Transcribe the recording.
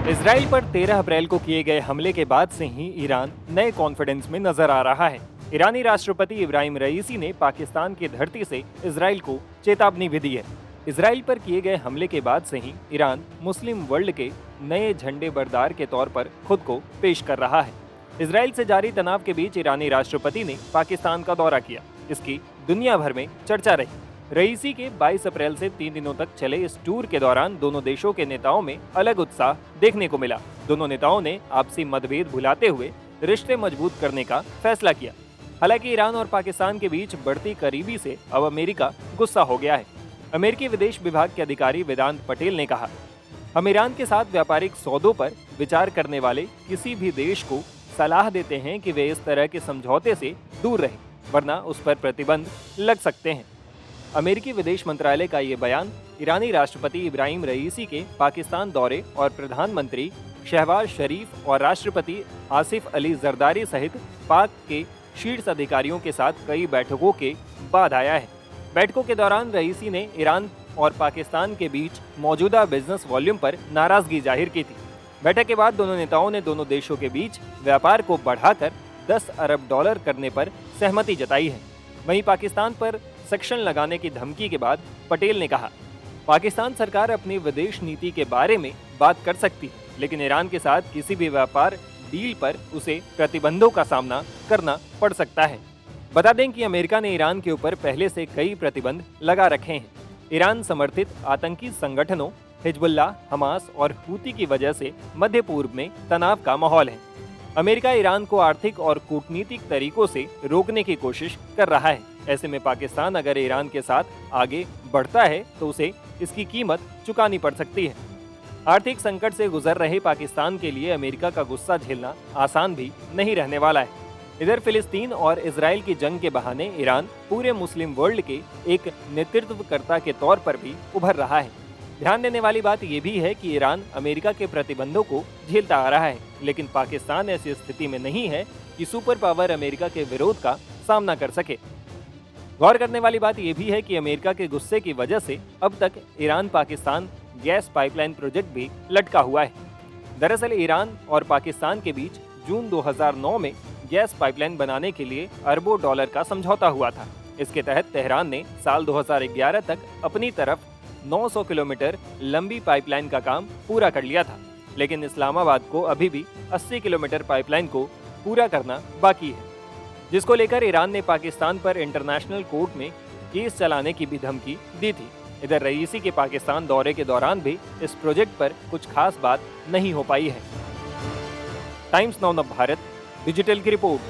Israel पर 13 अप्रैल को किए गए हमले के बाद से ही ईरान नए कॉन्फिडेंस में नजर आ रहा है। ईरानी राष्ट्रपति इब्राहिम रईसी ने पाकिस्तान की धरती से इसराइल को चेतावनी भी दी है। इसराइल पर किए गए हमले के बाद से ही ईरान मुस्लिम वर्ल्ड के नए झंडे बरदार के तौर पर खुद को पेश कर रहा है। इसराइल से जारी तनाव के बीच ईरानी राष्ट्रपति ने पाकिस्तान का दौरा किया। इसकी दुनिया भर में चर्चा रही। रईसी के 22 अप्रैल से 3 दिनों तक चले इस टूर के दौरान दोनों देशों के नेताओं में अलग उत्साह देखने को मिला। दोनों नेताओं ने आपसी मतभेद भुलाते हुए रिश्ते मजबूत करने का फैसला किया। हालांकि ईरान और पाकिस्तान के बीच बढ़ती करीबी से अब अमेरिका गुस्सा हो गया है। अमेरिकी विदेश विभाग के अधिकारी वेदांत पटेल ने कहा, हम ईरान के साथ व्यापारिक सौदों पर विचार करने वाले किसी भी देश को सलाह देते हैं कि वे इस तरह के समझौते से दूर रहें, वरना उस पर प्रतिबंध लग सकते हैं। अमेरिकी विदेश मंत्रालय का ये बयान ईरानी राष्ट्रपति इब्राहिम रईसी के पाकिस्तान दौरे और प्रधानमंत्री शहबाज शरीफ और राष्ट्रपति आसिफ अली जरदारी सहित पाक के शीर्ष अधिकारियों के साथ कई बैठकों के बाद आया है। बैठकों के दौरान रईसी ने ईरान और पाकिस्तान के बीच मौजूदा बिजनेस वॉल्यूम पर नाराजगी जाहिर की थी। बैठक के बाद दोनों नेताओं ने दोनों देशों के बीच व्यापार को बढ़ाकर 10 अरब डॉलर करने पर सहमति जताई है। वहीं पाकिस्तान पर सेक्शन लगाने की धमकी के बाद पटेल ने कहा, पाकिस्तान सरकार अपनी विदेश नीति के बारे में बात कर सकती है, लेकिन ईरान के साथ किसी भी व्यापार डील पर उसे प्रतिबंधों का सामना करना पड़ सकता है। बता दें कि अमेरिका ने ईरान के ऊपर पहले से कई प्रतिबंध लगा रखे हैं। ईरान समर्थित आतंकी संगठनों हिजबुल्लाह, हमास और हूती की वजह से मध्य पूर्व में तनाव का माहौल है। अमेरिका ईरान को आर्थिक और कूटनीतिक तरीकों से रोकने की कोशिश कर रहा है। ऐसे में पाकिस्तान अगर ईरान के साथ आगे बढ़ता है तो उसे इसकी कीमत चुकानी पड़ सकती है। आर्थिक संकट से गुजर रहे पाकिस्तान के लिए अमेरिका का गुस्सा झेलना आसान भी नहीं रहने वाला है। इधर फिलिस्तीन और इजराइल की जंग के बहाने ईरान पूरे मुस्लिम वर्ल्ड के एक नेतृत्वकर्ता के तौर पर भी उभर रहा है। ध्यान देने वाली बात यह भी है कि ईरान अमेरिका के प्रतिबंधों को झेलता आ रहा है, लेकिन पाकिस्तान ऐसी स्थिति में नहीं है कि सुपर पावर अमेरिका के विरोध का सामना कर सके। गौर करने वाली बात यह भी है कि अमेरिका के गुस्से की वजह से अब तक Iran Pakistan gas pipeline project भी लटका हुआ है। दरअसल ईरान और पाकिस्तान के बीच जून 2009 में गैस पाइपलाइन बनाने के लिए अरबों डॉलर का समझौता हुआ था। इसके तहत तेहरान ने साल 2011 तक अपनी तरफ 900 किलोमीटर लंबी पाइपलाइन का काम पूरा कर लिया था, लेकिन इस्लामाबाद को अभी भी 80 किलोमीटर पाइपलाइन को पूरा करना बाकी है, जिसको लेकर ईरान ने पाकिस्तान पर इंटरनेशनल कोर्ट में केस चलाने की भी धमकी दी थी। इधर रईसी के पाकिस्तान दौरे के दौरान भी इस प्रोजेक्ट पर कुछ खास बात नहीं हो पाई है। टाइम्स नाउ भारत डिजिटल की रिपोर्ट।